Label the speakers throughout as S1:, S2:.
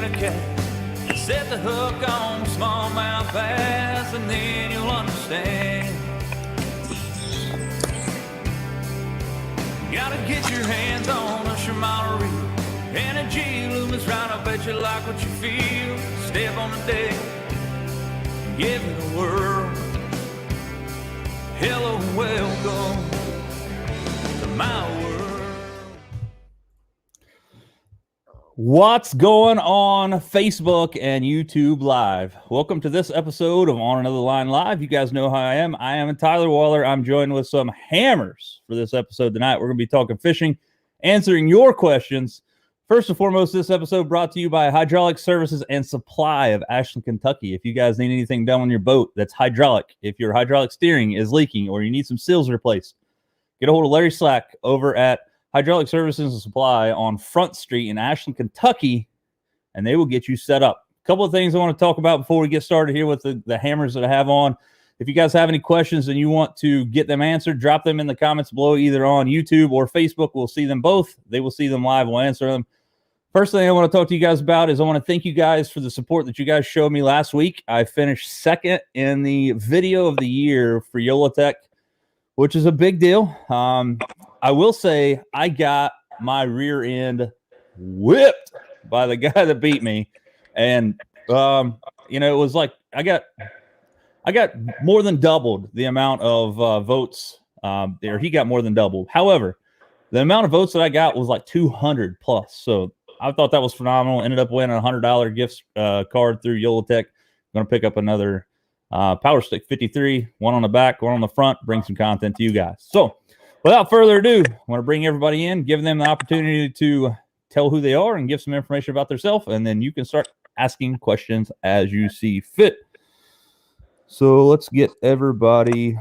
S1: get a cat. Set the hook on smallmouth bass, and then you'll understand. Gotta get your hands on a Shimano reel and a G-Loomis round. I bet you like what you feel. Step on the deck, give it a whirl. Hello, welcome to my world. What's going on Facebook and YouTube Live? Welcome to this episode of On Another Line Live. You guys know how I am. I am Tyler Waller. I'm joined with some hammers for this episode tonight. We're going to be talking fishing, answering your questions. First and foremost, this episode brought to you by Hydraulic Services and Supply of Ashland, Kentucky. If you guys need anything done on your boat that's hydraulic, if your hydraulic steering is leaking or you need some seals replaced, get a hold of Larry Slack over at Hydraulic Services and Supply on Front Street in Ashland, Kentucky, and they will get you set up. A couple of things I want to talk about before we get started here with the hammers that I have on. If you guys have any questions and you want to get them answered, drop them in the comments below, either on YouTube or Facebook. We'll see them both. They will see them live. We'll answer them. First thing I want to talk to you guys about is I want to thank you guys for the support that you guys showed me last week. I finished second in the video of the year for YOLOtech, which is a big deal. I will say I got my rear end whipped by the guy that beat me. And, it was like I got more than doubled the amount of votes there. He got more than doubled. However, the amount of votes that I got was like 200 plus. So I thought that was phenomenal. Ended up winning a $100 gift card through YOLOtech. Going to pick up another Power Stick 53, one on the back, one on the front, bring some content to you guys. So without further ado, I want to bring everybody in, give them the opportunity to tell who they are and give some information about themselves, and then you can start asking questions as you see fit. So let's get everybody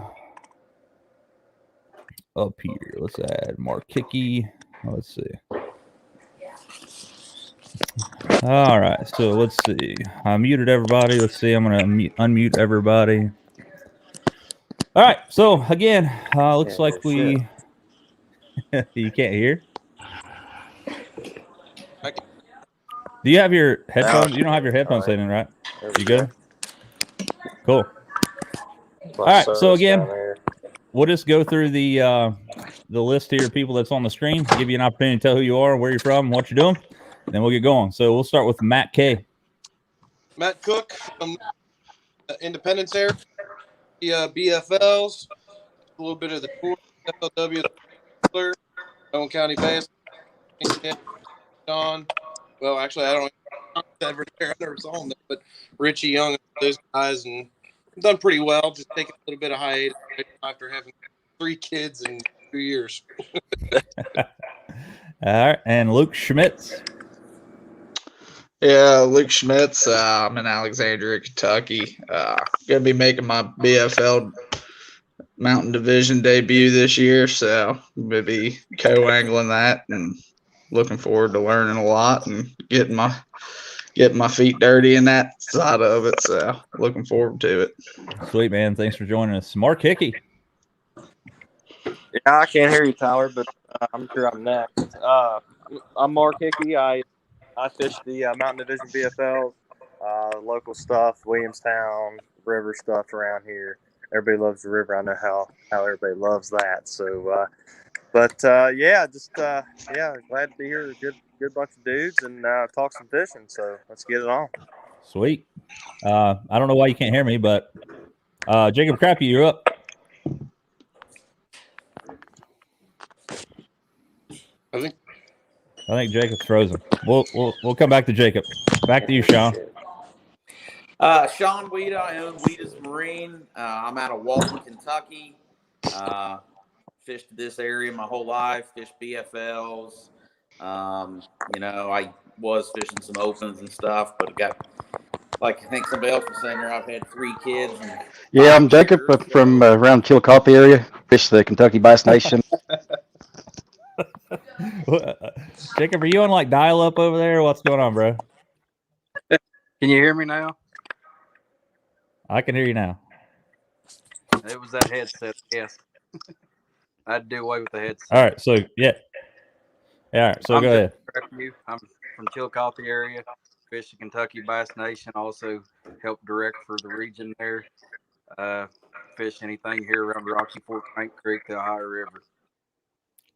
S1: up here. Let's add Mark Hickey. Let's see. All right, so let's see. I muted everybody. Let's see. I'm going to unmute everybody. All right, so again, looks like we... You can't hear? Do you have your headphones? You don't have your headphones in, right? You good? Cool. All right, so again, we'll just go through the list here of people that's on the screen, give you an opportunity to tell who you are, where you're from, what you're doing, and then we'll get going. So we'll start with Matt K.
S2: Matt Cook from Independence area, BFLs, a little bit of the tour, FLW, Owen County Bass. John, well, actually, I don't ever there. I never saw him, but Richie Young, those guys, and done pretty well. Just taking a little bit of hiatus after having 3 kids in 2 years.
S1: All right, and Luke Schmitz.
S3: Yeah, Luke Schmitz. I'm in Alexandria, Kentucky. Gonna be making my BFL Mountain Division debut this year, so we'll be co-angling that and looking forward to learning a lot and getting my feet dirty in that side of it. So looking forward to it.
S1: Sweet, man. Thanks for joining us. Mark Hickey.
S4: Yeah, I can't hear you, Tyler, but I'm sure I'm next. I'm Mark Hickey. I fish the Mountain Division BFLs, local stuff, Williamstown, river stuff around here. Everybody loves the river. I know how everybody loves that. So, glad to be here. Good bunch of dudes and talk some fishing. So let's get it on.
S1: Sweet. I don't know why you can't hear me, but Jacob Crappy, you're up.
S2: I
S1: think Jacob's frozen. We'll come back to Jacob. Back to you, Sean.
S5: Sean Weeda. I own Weeda's Marine. I'm out of Walton, Kentucky. Fished this area my whole life. Fished BFLs. I was fishing some opens and stuff, but it got, like I think somebody else was saying there, I've had 3 kids.
S6: Yeah, I'm Jacob from around Chillicothe area. Fish the Kentucky Bass Nation.
S1: Jacob, are you on like dial up over there? What's going on, bro?
S6: Can you hear me now?
S1: I can hear you now.
S6: It was that headset, yes. I had to do away with the headset.
S1: All right, so yeah. All right, so go ahead.
S6: I'm from Chillicothe area. fish the Kentucky Bass Nation. Also help direct for the region there. Fish anything here around Rocky Fork, Paint Creek, the Ohio River.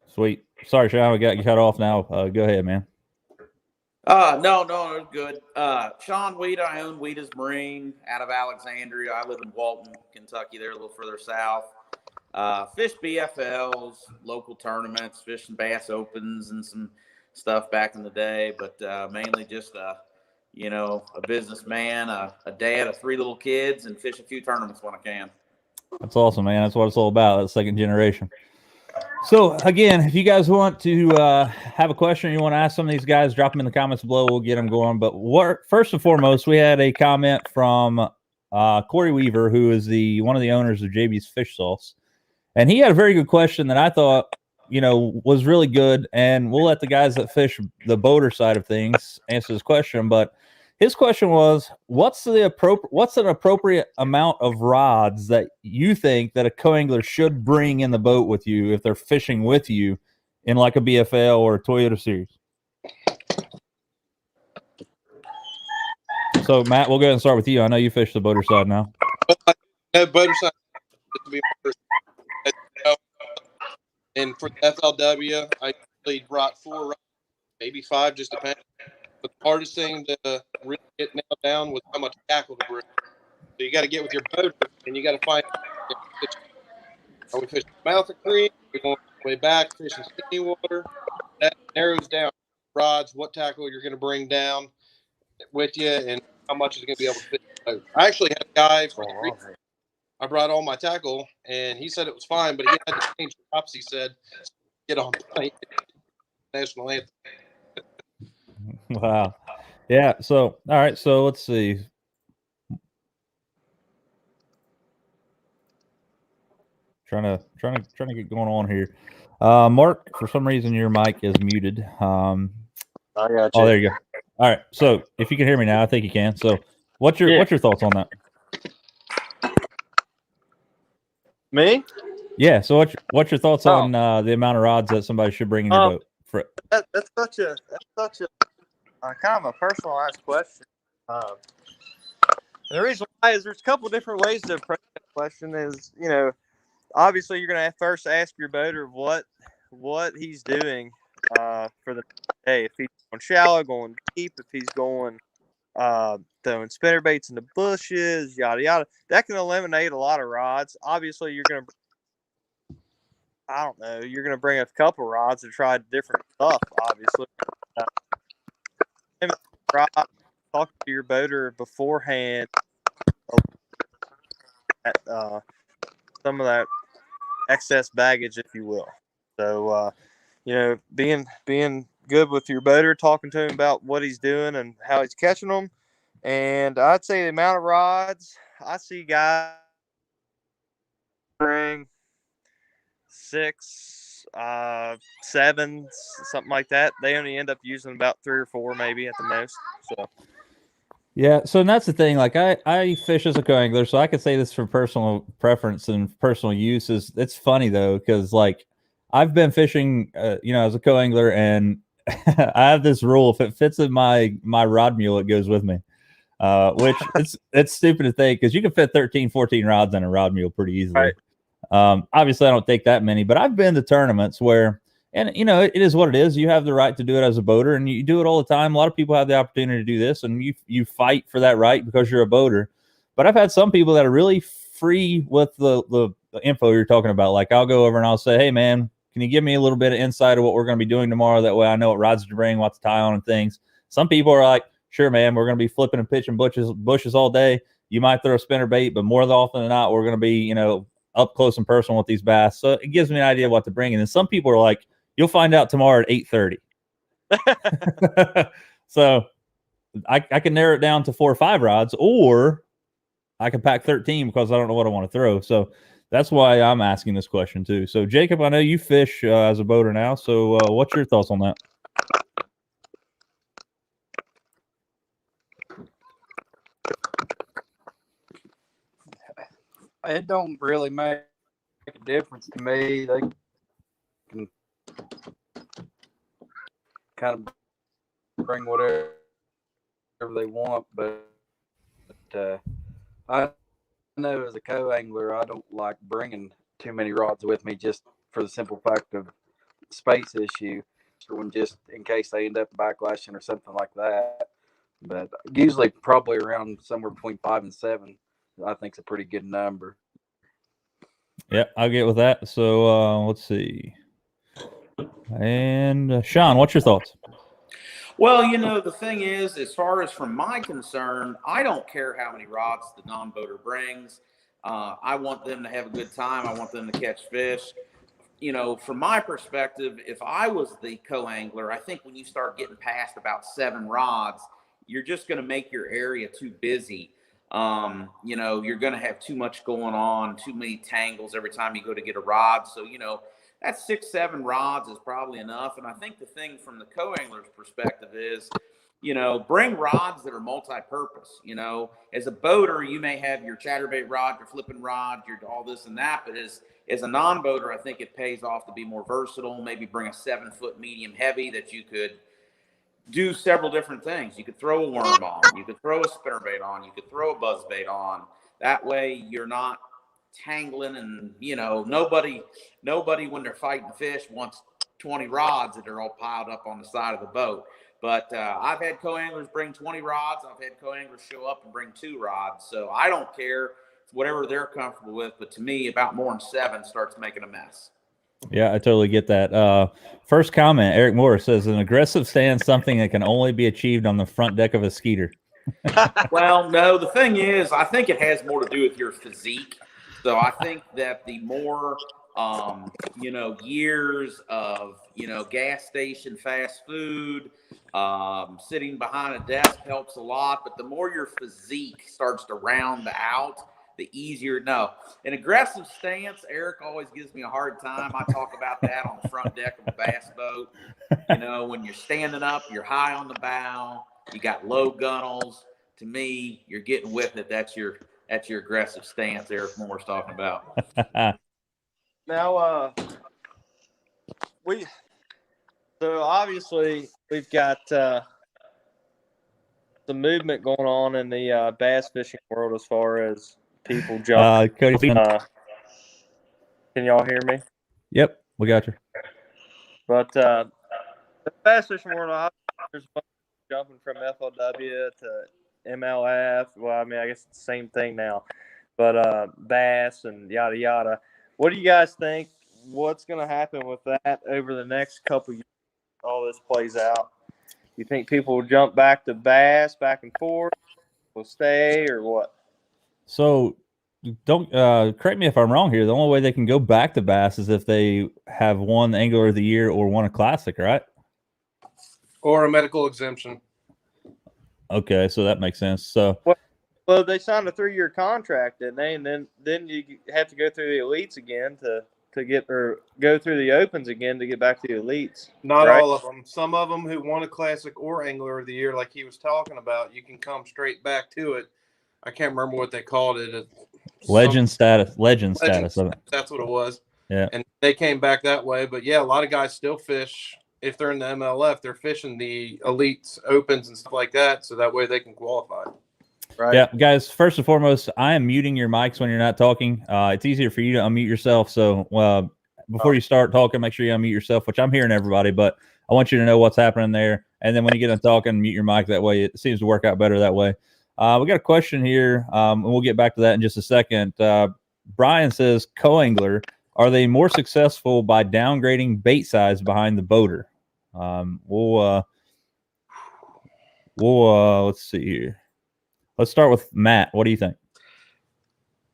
S1: Sweet. Sorry, Sean, we got you cut off now. Go ahead, man.
S5: No, it's good. Sean Weeda, I own Weeda's Marine out of Alexandria. I live in Walton, Kentucky. They're a little further south. Fish BFLs, local tournaments, fish and bass opens, and some stuff back in the day. But mainly just a businessman, a dad of 3 little kids, and fish a few tournaments when I can.
S1: That's awesome, man. That's what it's all about. That second generation. So again, if you guys want to have a question, you want to ask some of these guys, drop them in the comments below. We'll get them going. But first and foremost, we had a comment from Corey Weaver, who is one of the owners of JB's Fish Sauce, and he had a very good question that I thought was really good. And we'll let the guys that fish the boater side of things answer this question. But his question was, what's an appropriate amount of rods that you think that a co-angler should bring in the boat with you if they're fishing with you in like a BFL or a Toyota Series? So, Matt, we'll go ahead and start with you. I know you fish the boater side now.
S2: Boater side to be my first. And for the FLW, I usually brought 4 rods, maybe 5, just depending. But the hardest thing to really get nailed down was how much tackle to bring. So you got to get with your boater, and you got to find. Are we fishing the mouth of the creek? Are we going way back fishing skinny water? That narrows down rods, what tackle you're going to bring down with you, and how much is going to be able to fit the boat. I actually had a guy for the creek. I brought all my tackle, and he said it was fine, but he had to change props. He said, "Get on point." National anthem.
S1: Wow. Yeah. So, all right. So let's see. Trying to get going on here. Mark, for some reason your mic is muted.
S4: I got you.
S1: Oh, there you go. All right. So if you can hear me now, I think you can. So what's your thoughts on that?
S4: Me?
S1: Yeah. So what's your thoughts on the amount of rods that somebody should bring in your boat?
S4: That's such a kind of a personalized question. The reason why is there's a couple different ways to approach that question. Is obviously you're going to first ask your boater what he's doing for the day. If he's going shallow, going deep, if he's going throwing spinner baits in the bushes, yada yada. That can eliminate a lot of rods. Obviously, you're going to bring a couple rods to try different stuff. Obviously, talk to your boater beforehand. Some of that excess baggage, if you will. So, being good with your boater, talking to him about what he's doing and how he's catching them. And I'd say the amount of rods, I see guys bring 6, 7, something like that. They only end up using about 3 or 4 maybe at the most. So.
S1: Yeah, so that's the thing. Like I fish as a co-angler, so I could say this for personal preference and personal use. It's funny though, because like I've been fishing, as a co-angler, and I have this rule: if it fits in my rod mule, it goes with me. Which it's stupid to think, because you can fit 13, 14 rods in a rod mule pretty easily. Right. Obviously, I don't take that many, but I've been to tournaments where. And, it is what it is. You have the right to do it as a boater, and you do it all the time. A lot of people have the opportunity to do this, and you fight for that right because you're a boater. But I've had some people that are really free with the info you're talking about. Like, I'll go over and I'll say, hey, man, can you give me a little bit of insight of what we're going to be doing tomorrow? That way I know what rods to bring, what to tie on and things. Some people are like, sure, man, we're going to be flipping and pitching bushes all day. You might throw a spinner bait, but more often than not, we're going to be, up close and personal with these bass. So it gives me an idea of what to bring. And then some people are like, you'll find out tomorrow at 8:30. So I can narrow it down to 4 or 5 rods, or I can pack 13 because I don't know what I want to throw. So that's why I'm asking this question too. So Jacob, I know you fish as a boater now. So what's your thoughts on that?
S6: It don't really make a difference to me. They can kind of bring whatever they want, but I know as a co-angler, I don't like bringing too many rods with me just for the simple fact of space issue, just in case they end up backlashing or something like that. But usually, probably around somewhere between 5 and 7, I think is a pretty good number.
S1: Yeah, I'll get with that. So let's see. And Sean, what's your thoughts?
S5: Well, you know, the thing is, as far as from my concern, I don't care how many rods the non-boater brings. I want them to have a good time. I want them to catch fish. You know, from my perspective, if I was the co-angler, I think when you start getting past about 7 rods, you're just going to make your area too busy. You know, you're going to have too much going on, too many tangles every time you go to get a rod. So, you know, that 6, 7 rods is probably enough. And I think the thing from the co-angler's perspective is, you know, bring rods that are multi-purpose. You know, as a boater, you may have your chatterbait rod, your flipping rod, your all this and that, but as a non-boater, I think it pays off to be more versatile. Maybe bring a 7-foot medium heavy that you could do several different things. You could throw a worm on, you could throw a spinnerbait on, you could throw a buzzbait on. That way you're not tangling, and you know, nobody when they're fighting fish wants 20 rods that are all piled up on the side of the boat. But I've had co-anglers bring 20 rods. I've had co-anglers show up and bring 2 rods. So I don't care, whatever they're comfortable with. But to me, about more than 7 starts making a mess.
S1: Yeah, I totally get that. First comment, Eric Moore says, an aggressive stance something that can only be achieved on the front deck of a skeeter.
S5: Well, no, the thing is, I think it has more to do with your physique. So I think that the more, you know, years of, you know, gas station fast food, sitting behind a desk helps a lot. But the more your physique starts to round out, the easier. No, an aggressive stance, Eric always gives me a hard time. I talk about that on the front deck of a bass boat. You know, when you're standing up, you're high on the bow, you got low gunnels. To me, you're getting with it. That's your aggressive stance Eric Moore's talking about.
S4: Now, so obviously we've got some movement going on in the bass fishing world as far as people jumping.
S1: Cody,
S4: Can y'all hear me?
S1: yep, we got you.
S4: But the bass fishing world, there's a bunch of jumping from FLW to MLF. Well, I mean, I guess it's the same thing now. But bass and yada yada. What do you guys think? What's going to happen with that over the next couple of years? All this plays out. You think people will jump back to bass, back and forth, will stay, or what?
S1: So don't correct me if I'm wrong here. The only way they can go back to bass is if they have won the Angler of the Year or won a classic, right?
S2: Or a medical exemption.
S1: Okay, so that makes sense. So
S4: well, they signed a 3-year contract, didn't they? And then you have to go through the elites again to get, or go through the opens again to get back to the elites.
S2: Not
S4: right?
S2: all of them. Some of them who won a classic or Angler of the Year, like he was talking about, you can come straight back to it. I can't remember what they called it.
S1: Legend status.
S2: That's what it was.
S1: Yeah.
S2: And they came back that way. But yeah, a lot of guys still fish. If they're in the MLF, they're fishing the elites, opens, and stuff like that, so that way they can qualify.
S4: Right.
S1: Yeah, guys, first and foremost, I am muting your mics when you're not talking. It's easier for you to unmute yourself. So before you start talking, make sure you unmute yourself, which I'm hearing everybody, but I want you to know what's happening there. And then when you get done talking, mute your mic. That way it seems to work out better that way. We got a question here, and we'll get back to that in just a second. Brian says, co-angler, are they more successful by downgrading bait size behind the boater? Let's see here. Let's start with Matt. What do you think?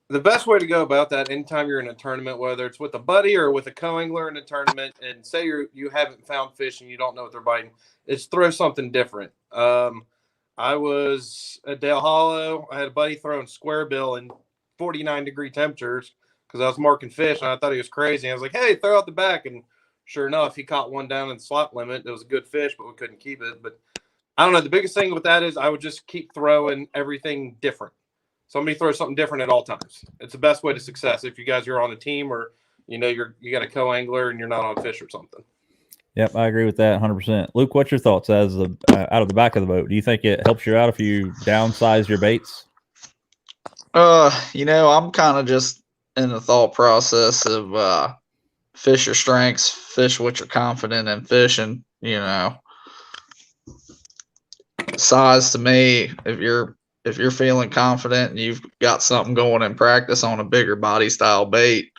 S2: The best way to go about that, anytime you're in a tournament, whether it's with a buddy or with a co-angler in a tournament, and say you haven't found fish and you don't know what they're biting, is throw something different. I was at Dale Hollow. I had a buddy throwing square bill in 49-degree temperatures because I was marking fish, and I thought he was crazy. I was like, hey, throw out the back. And sure enough, he caught one down in the slot limit. It was a good fish, but we couldn't keep it. But I don't know. The biggest thing with that is I would just keep throwing everything different. Somebody throws something different at all times. It's the best way to success if you guys are on a team or, you know, you got a co-angler and you're not on fish or something.
S1: Yep, I agree with that 100%. Luke, what's your thoughts as the out of the back of the boat? Do you think it helps you out if you downsize your baits?
S3: I'm kind of just in the thought process of fish your strengths, fish what you're confident in fishing. Size to me, if you're feeling confident and you've got something going in practice on a bigger body style bait,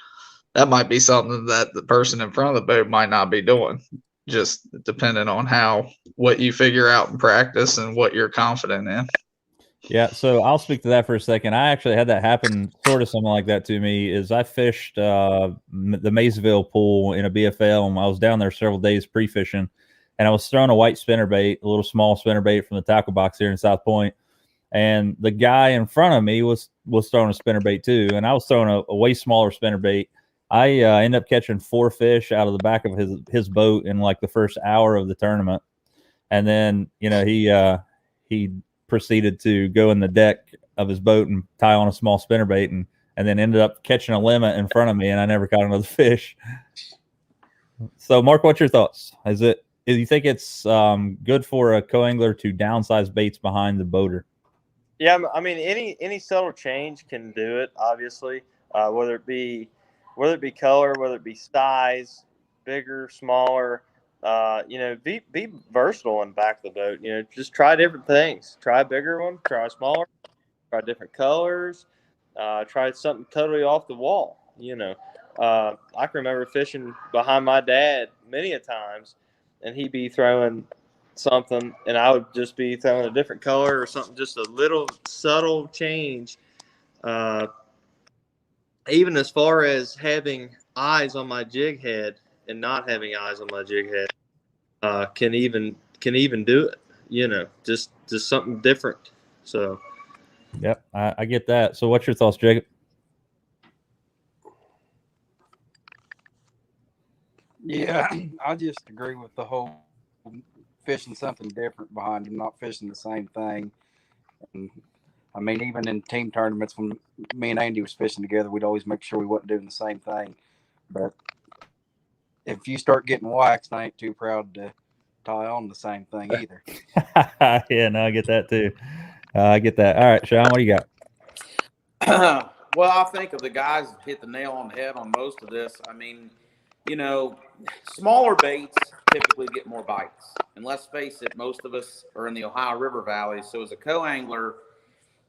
S3: that might be something that the person in front of the boat might not be doing. Just depending on what you figure out in practice and what you're confident in.
S1: Yeah, so I'll speak to that for a second. I actually had that happen, sort of something like that to me. Is I fished the Maysville pool in a BFL, and I was down there several days pre-fishing, and I was throwing a white spinnerbait, a little small spinnerbait from the tackle box here in South Point, and the guy in front of me was throwing a spinnerbait too, and I was throwing a way smaller spinnerbait. I ended up catching 4 fish out of the back of his boat in like the first hour of the tournament, and then he proceeded to go in the deck of his boat and tie on a small spinnerbait, and then ended up catching a limit in front of me, and I never caught another fish. So, Mark, what's your thoughts? Do you think it's good for a co-angler to downsize baits behind the boater?
S4: Yeah, I mean, any subtle change can do it. Obviously, whether it be color, whether it be size, bigger, smaller. Be versatile in the back of the boat. Just try different things. Try a bigger one. Try a smaller. Try different colors. Try something totally off the wall. I can remember fishing behind my dad many a times, and he'd be throwing something, and I would just be throwing a different color or something, just a little subtle change. Even as far as having eyes on my jig head and not having eyes on my jig head, can even do it. Just something different. So,
S1: yep, I get that. So, what's your thoughts, Jacob?
S6: Yeah, I just agree with the whole fishing something different behind him, not fishing the same thing. And I mean, even in team tournaments, when me and Andy was fishing together, we'd always make sure we wasn't doing the same thing. But if you start getting waxed, I ain't too proud to tie on the same thing either.
S1: Yeah, no, I get that too. I get that. All right, Sean, what do you got?
S5: Well, I think of the guys that hit the nail on the head on most of this. I mean, smaller baits typically get more bites. And let's face it, most of us are in the Ohio River Valley. So as a co-angler,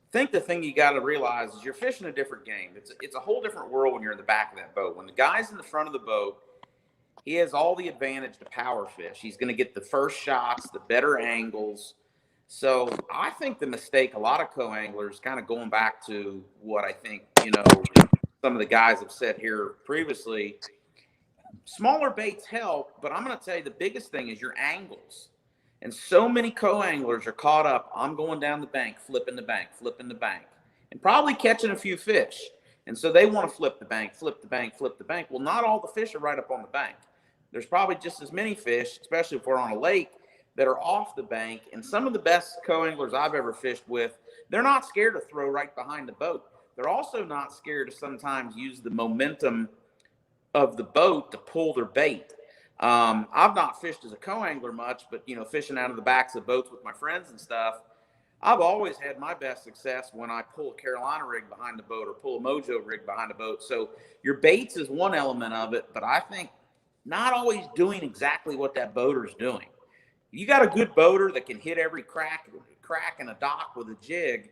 S5: I think the thing you got to realize is you're fishing a different game. It's a whole different world when you're in the back of that boat. When the guy's in the front of the boat, he has all the advantage to power fish. He's going to get the first shots, the better angles. So I think the mistake a lot of co-anglers, kind of going back to what I think, some of the guys have said here previously, smaller baits help, but I'm going to tell you the biggest thing is your angles. And so many co-anglers are caught up, I'm going down the bank, flipping the bank, and probably catching a few fish. And so they want to flip the bank. Well, not all the fish are right up on the bank. There's probably just as many fish, especially if we're on a lake, that are off the bank. And some of the best co-anglers I've ever fished with, they're not scared to throw right behind the boat. They're also not scared to sometimes use the momentum of the boat to pull their bait. I've not fished as a co-angler much, but, fishing out of the backs of boats with my friends and stuff, I've always had my best success when I pull a Carolina rig behind the boat or pull a Mojo rig behind the boat. So your baits is one element of it, but I think not always doing exactly what that boater's doing. You got a good boater that can hit every crack in a dock with a jig,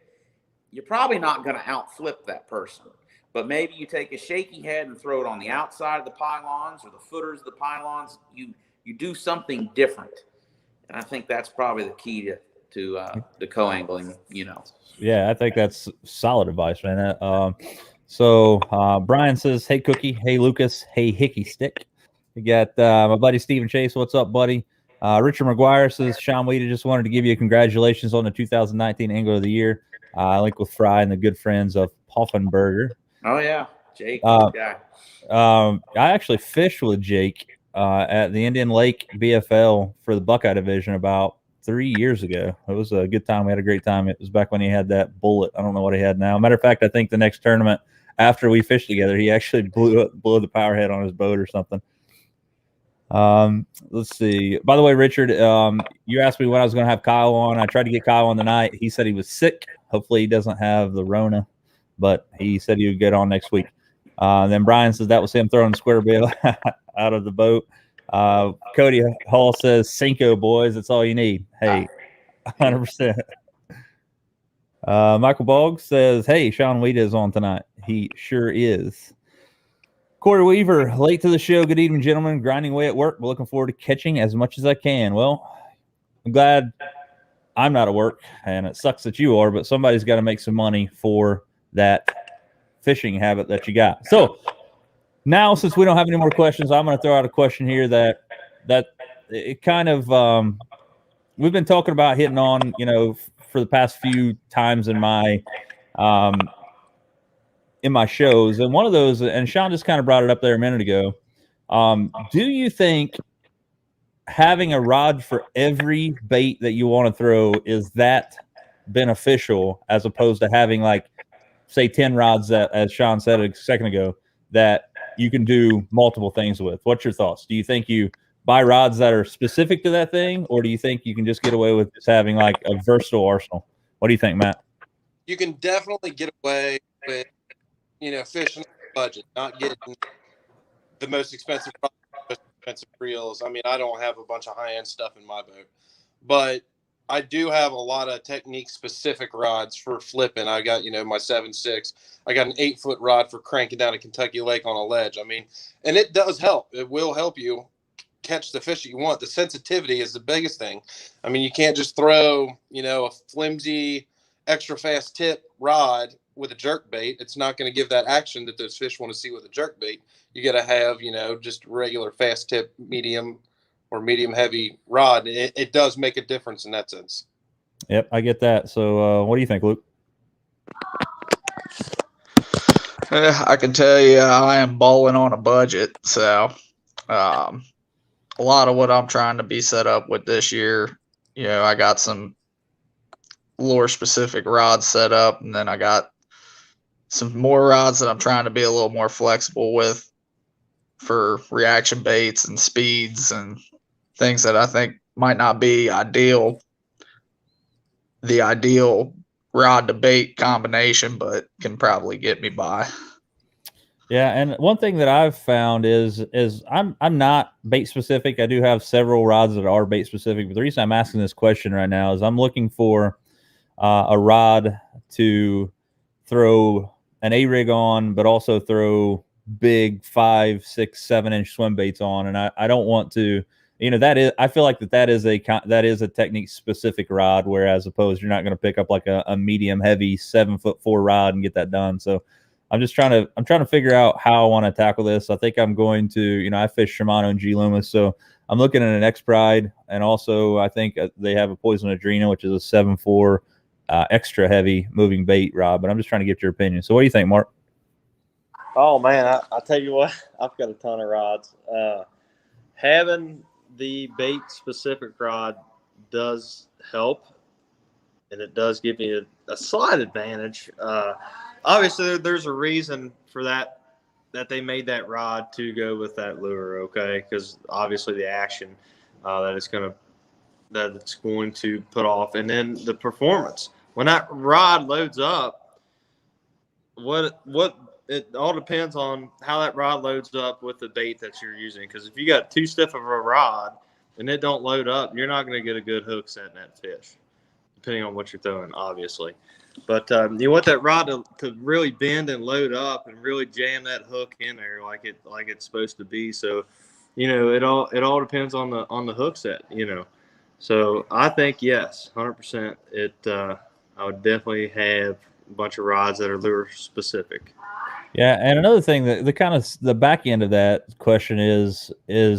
S5: you're probably not going to outflip that person. But maybe you take a shaky head and throw it on the outside of the pylons or the footers of the pylons. You do something different. And I think that's probably the key to the co-angling,
S1: Yeah, I think that's solid advice, man. So Brian says, hey, Cookie. Hey, Lucas. Hey, Hickey Stick. We got my buddy Stephen Chase. What's up, buddy? Richard McGuire says, Sean Weedy, just wanted to give you congratulations on the 2019 Angler of the Year. Link with Fry and the good friends of Poffenberger.
S5: Oh, yeah. Jake, guy.
S1: I actually fished with Jake at the Indian Lake BFL for the Buckeye division about 3 years ago. It was a good time. We had a great time. It was back when he had that bullet. I don't know what he had now. Matter of fact, I think the next tournament after we fished together, he actually blew the power head on his boat or something. Let's see. By the way, Richard, you asked me when I was going to have Kyle on. I tried to get Kyle on tonight. He said he was sick. Hopefully he doesn't have the Rona, but he said he would get on next week. Then Brian says that was him throwing the square bill out of the boat. Cody Hall says, Cinco, boys. That's all you need. Hey, 100%. Michael Boggs says, hey, Sean Weeda is on tonight. He sure is. Corey Weaver, late to the show. Good evening, gentlemen. Grinding away at work. We're looking forward to catching as much as I can. Well, I'm glad I'm not at work, and it sucks that you are, but somebody's got to make some money for that fishing habit that you got. So now, since we don't have any more questions, I'm going to throw out a question here that it kind of we've been talking about hitting on, for the past few times in my shows, and one of those, and Sean just kind of brought it up there a minute ago. Do you think having a rod for every bait that you want to throw is that beneficial, as opposed to having, like, say 10 rods that, as Sean said a second ago, that you can do multiple things with? What's your thoughts? Do you think you buy rods that are specific to that thing, or do you think you can just get away with just having like a versatile arsenal? What do you think, Matt?
S2: You can definitely get away with, fishing on a budget, not getting the most expensive reels. I mean, I don't have a bunch of high-end stuff in my boat, but I do have a lot of technique-specific rods for flipping. I got, my 7.6. I got an 8-foot rod for cranking down a Kentucky Lake on a ledge. I mean, and it does help. It will help you catch the fish that you want. The sensitivity is the biggest thing. I mean, you can't just throw, a flimsy, extra fast tip rod with a jerk bait. It's not going to give that action that those fish want to see with a jerk bait. You got to have, just regular fast tip, medium or medium heavy rod. It does make a difference in that sense.
S1: Yep, I get that. So what do you think, Luke?
S3: I can tell you I am balling on a budget. So a lot of what I'm trying to be set up with this year, I got some lure specific rods set up, and then I got some more rods that I'm trying to be a little more flexible with for reaction baits and speeds and things that I think might not be the ideal rod to bait combination, but can probably get me by.
S1: Yeah, and one thing that I've found is I'm not bait specific. I do have several rods that are bait specific, but the reason I'm asking this question right now is I'm looking for a rod to throw an A-rig on, but also throw big 5, 6, 7-inch swim baits on, and I don't want to. I feel like that is a technique specific rod, whereas opposed you're not going to pick up like a medium heavy 7'4" rod and get that done. So I'm trying to figure out how I want to tackle this. I think I'm going to, I fish Shimano and G Loomis, so I'm looking at an X Pride, and also I think they have a Poison Adrena, which is a 7'4" extra heavy moving bait rod. But I'm just trying to get your opinion. So what do you think, Mark?
S4: Oh man, I tell you what, I've got a ton of rods. Having the bait specific rod does help, and it does give you a slight advantage. Obviously, there's a reason for that they made that rod to go with that lure, okay? Because obviously the action that it's going to put off, and then the performance when that rod loads up. What it all depends on how that rod loads up with the bait that you're using. Because if you got too stiff of a rod and it don't load up, you're not going to get a good hook setting that fish, depending on what you're throwing, obviously. But you want that rod to really bend and load up and really jam that hook in there like it's supposed to be. So, it all depends on the hook set. So I think yes, 100%. I would definitely have a bunch of rods that are lure specific.
S1: Yeah, and another thing that the back end of that question is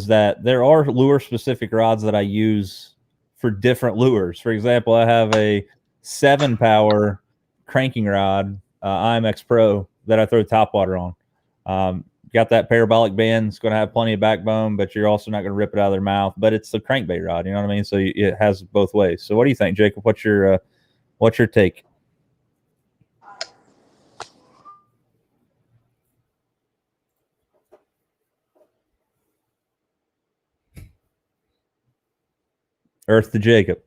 S1: that there are lure specific rods that I use for different lures. For example, I have a 7-power cranking rod, IMX Pro, that I throw topwater on. Got that parabolic bend. It's going to have plenty of backbone, but you're also not going to rip it out of their mouth. But it's a crankbait rod, you know what I mean? So it has both ways. So what do you think, Jacob? What's your take? Earth to Jacob.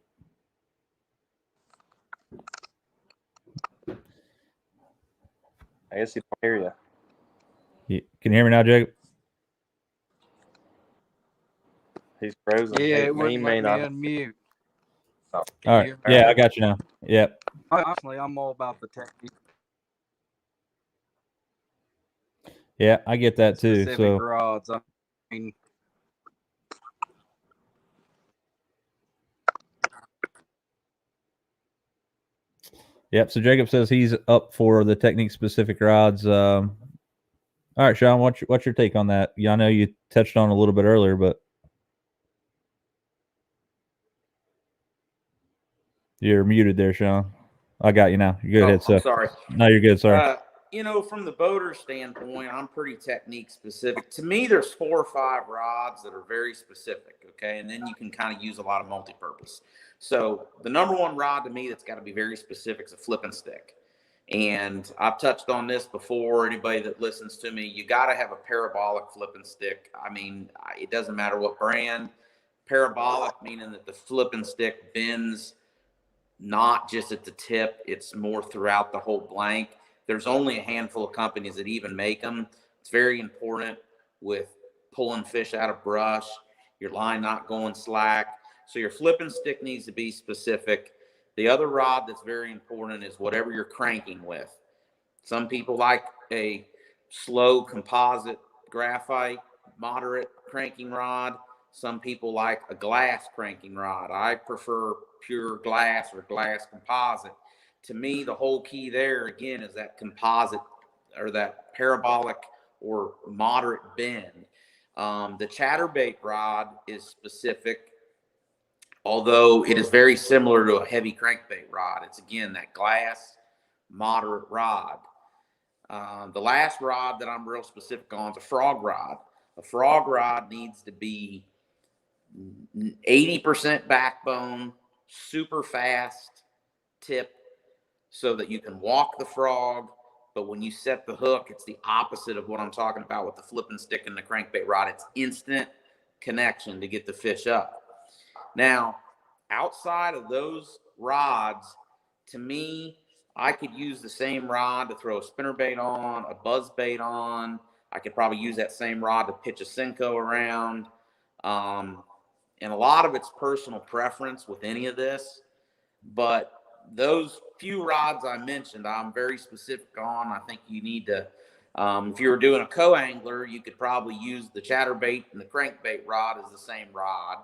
S4: I guess he don't hear you.
S1: Can you hear me now, Jacob?
S4: He's frozen.
S6: Yeah,
S4: he,
S6: it
S4: he
S6: wouldn't
S4: may
S6: let me
S4: not.
S6: unmute.
S4: Oh,
S6: Can
S1: All
S6: you
S1: right.
S6: hear me?
S1: Yeah, I got you now. Yep.
S6: Honestly, I'm all about the technique.
S1: Yeah, I get that too.
S6: Specific
S1: So
S6: rods. I mean,
S1: yep. So Jacob says he's up for the technique specific rods. All right, Sean, what's your take on that? Yeah, I know you touched on it a little bit earlier, but you're muted there, Sean. I got you now. You're good.
S5: I'm sorry.
S1: No, you're good. Sorry.
S5: You know, from the boater standpoint, I'm pretty technique specific. To me, there's 4 or 5 rods that are very specific, okay? And then you can kind of use a lot of multi-purpose. So the number one rod to me that's got to be very specific is a flipping stick. And I've touched on this before. Anybody that listens to me, you got to have a parabolic flipping stick. I mean, it doesn't matter what brand. Parabolic, meaning that the flipping stick bends not just at the tip, it's more throughout the whole blank. There's only a handful of companies that even make them. It's very important with pulling fish out of brush, your line not going slack. So your flipping stick needs to be specific. The other rod that's very important is whatever you're cranking with. Some people like a slow composite graphite, moderate cranking rod. Some people like a glass cranking rod. I prefer pure glass or glass composite. To me, the whole key there, again, is that composite or that parabolic or moderate bend. The chatterbait rod is specific, although it is very similar to a heavy crankbait rod. It's, again, that glass moderate rod. The last rod that I'm real specific on is a frog rod. A frog rod needs to be 80% backbone, super fast tip so that you can walk the frog. But when you set the hook, it's the opposite of what I'm talking about with the flipping stick and the crankbait rod. It's instant connection to get the fish up. Now, outside of those rods, to me, I could use the same rod to throw a spinnerbait on, a buzzbait on. I could probably use that same rod to pitch a Senko around. And a lot of it's personal preference with any of this. But those few rods I mentioned, I'm very specific on. I think you need to, if you were doing a co-angler, you could probably use the chatterbait and the crankbait rod as the same rod.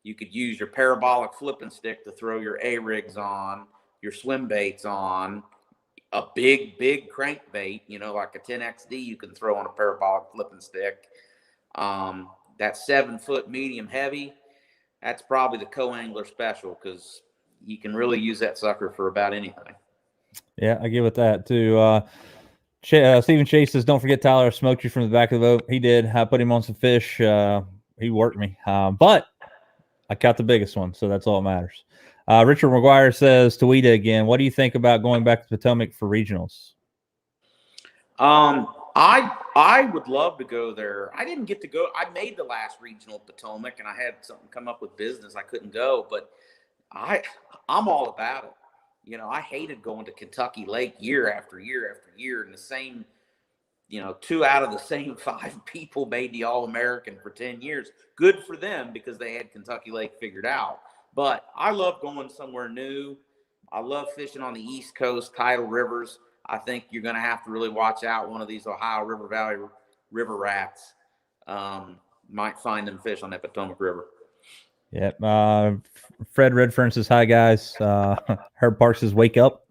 S5: You could use your parabolic flipping stick to throw your A-rigs on, your swim baits on, a big crankbait, you know, like a 10XD you can throw on a parabolic flipping stick. That 7-foot medium heavy, that's probably the co-angler special because you can really use that sucker for about anything.
S1: Yeah, I give it that too. Stephen Chase says, "Don't forget Tyler smoked you from the back of the boat." He did. I put him on some fish. He worked me, but I caught the biggest one, so that's all that matters. Richard McGuire says, "Tawita again. What do you think about going back to Potomac for regionals?"
S5: I would love to go there. I didn't get to go. I made the last regional Potomac, and I had something come up with business. I couldn't go, but I'm all about it. You know, I hated going to Kentucky Lake year after year after year, and the same, you know, 2 out of the same 5 people made the All-American for 10 years. Good for them because they had Kentucky Lake figured out. But I love going somewhere new. I love fishing on the East Coast, tidal rivers. I think you're going to have to really watch out. One of these Ohio River Valley river rats might find them fish on that Potomac River.
S1: Yep. Fred Redfern says, "Hi guys." Herb Parks says, "Wake up."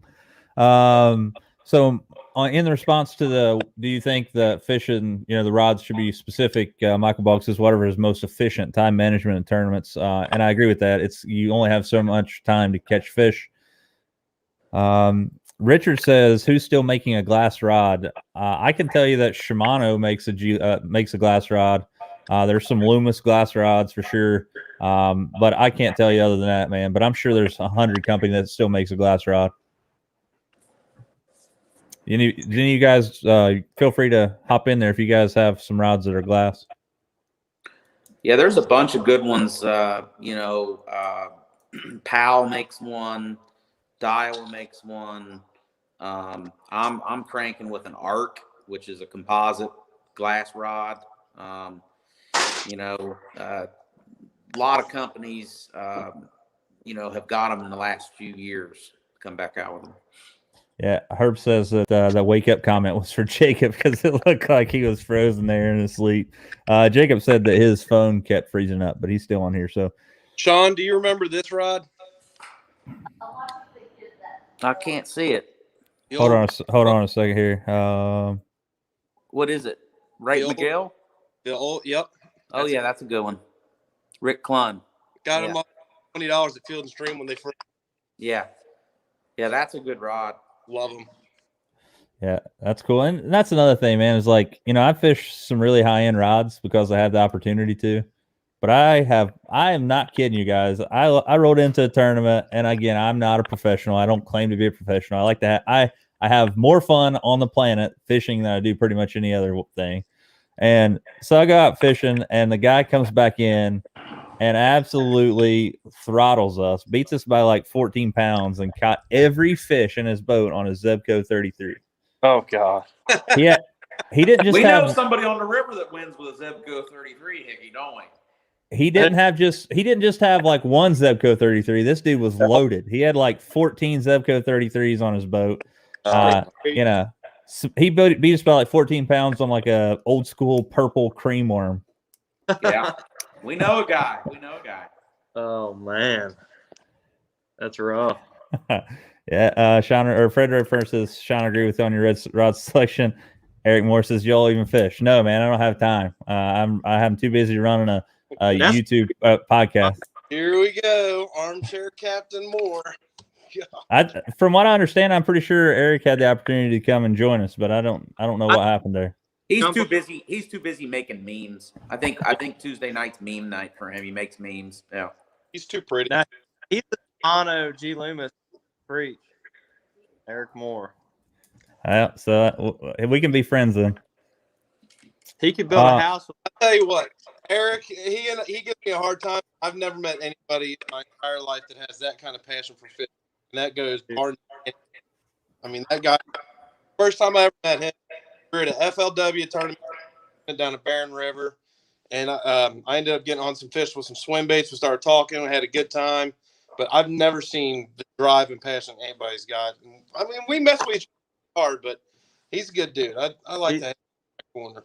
S1: So in the response to do you think that fishing, you know, the rods should be specific? Michael Boggs says, "Whatever is most efficient, time management in tournaments." And I agree with that. You only have so much time to catch fish. Richard says, "Who's still making a glass rod?" I can tell you that Shimano makes a glass rod. There's some Loomis glass rods for sure. But I can't tell you other than that, man. But I'm sure there's 100 companies that still makes a glass rod. Any of you guys feel free to hop in there if you guys have some rods that are glass.
S5: Yeah, there's a bunch of good ones. Powell makes one. Daiwa makes one. I'm cranking with an arc, which is a composite glass rod. A lot of companies, have got them in the last few years. Come back out with them.
S1: Yeah, Herb says that that wake up comment was for Jacob because it looked like he was frozen there in his sleep. Jacob said that his phone kept freezing up, but he's still on here. So,
S2: Sean, do you remember this rod?
S5: I can't see it.
S1: hold on a second here.
S5: What is it? Right, Miguel?
S2: Yep.
S5: Oh, yeah, that's a good one. Rick Klun.
S2: Got him up $20 at Field and Stream when they first.
S5: Yeah. Yeah, that's a good rod.
S2: Love them.
S1: Yeah, that's cool. And that's another thing, man, is like, I fish some really high end rods because I have the opportunity to. But I am not kidding you guys. I rode into a tournament, and again, I'm not a professional. I don't claim to be a professional. I like to I have more fun on the planet fishing than I do pretty much any other thing. And so I go out fishing, and the guy comes back in and absolutely throttles us, beats us by like 14 pounds, and caught every fish in his boat on his Zebco 33.
S4: Oh God!
S1: Yeah, he didn't just.
S5: We
S1: have,
S5: know somebody on the river that wins with a Zebco 33, Hickey, don't we?
S1: He didn't just have like one Zebco 33. This dude was loaded. He had like 14 Zebco 33s on his boat. He beat us by like 14 pounds on like a old school purple cream worm.
S5: Yeah. We know a guy.
S4: Oh man, that's rough.
S1: Yeah. Sean or Frederick first says, Sean, I agree with you on your red rod selection. Eric Moore says, y'all even fish? No, man, I don't have time. I'm too busy running a YouTube podcast.
S2: Here we go, armchair Captain Moore.
S1: From what I understand, I'm pretty sure Eric had the opportunity to come and join us, but I don't know what happened there.
S5: He's too busy. He's too busy making memes. I think Tuesday night's meme night for him. He makes memes. Yeah.
S2: He's too pretty.
S4: Now, he's the Mono G. Loomis freak. Eric Moore.
S1: So we can be friends then.
S4: He could build a house.
S2: I'll tell you what, Eric, he gives me a hard time. I've never met anybody in my entire life that has that kind of passion for fishing. And that goes hard. I mean, that guy, first time I ever met him, we were at a FLW tournament down at Barron River. And I ended up getting on some fish with some swim baits. We started talking. We had a good time. But I've never seen the drive and passion anybody's got. And, I mean, we mess with each other hard, but he's a good dude. I like that corner.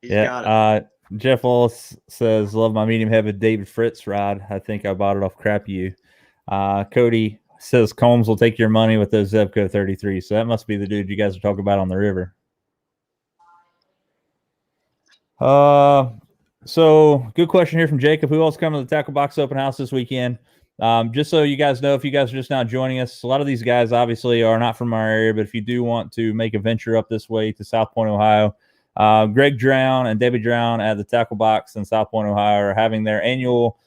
S1: Yeah. Jeff Wallace says, love my medium-headed David Fritz rod. I think I bought it off Crap You. Cody says Combs will take your money with those Zebco 33. So that must be the dude you guys are talking about on the river. So good question here from Jacob. Who else coming to the Tackle Box Open House this weekend? Just so you guys know, if you guys are just now joining us, a lot of these guys obviously are not from our area, but if you do want to make a venture up this way to South Point, Ohio, Greg Drown and Debbie Drown at the Tackle Box in South Point, Ohio are having their annual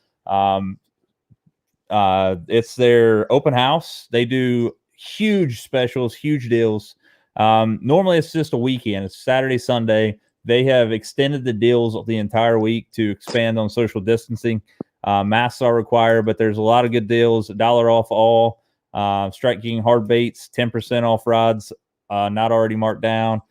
S1: it's their open house. They do huge specials, huge deals. Normally it's just a weekend. It's Saturday, Sunday. They have extended the deals the entire week to expand on social distancing. Masks are required, but there's a lot of good deals. $1 off all Strike King hard baits, 10% off rods not already marked down.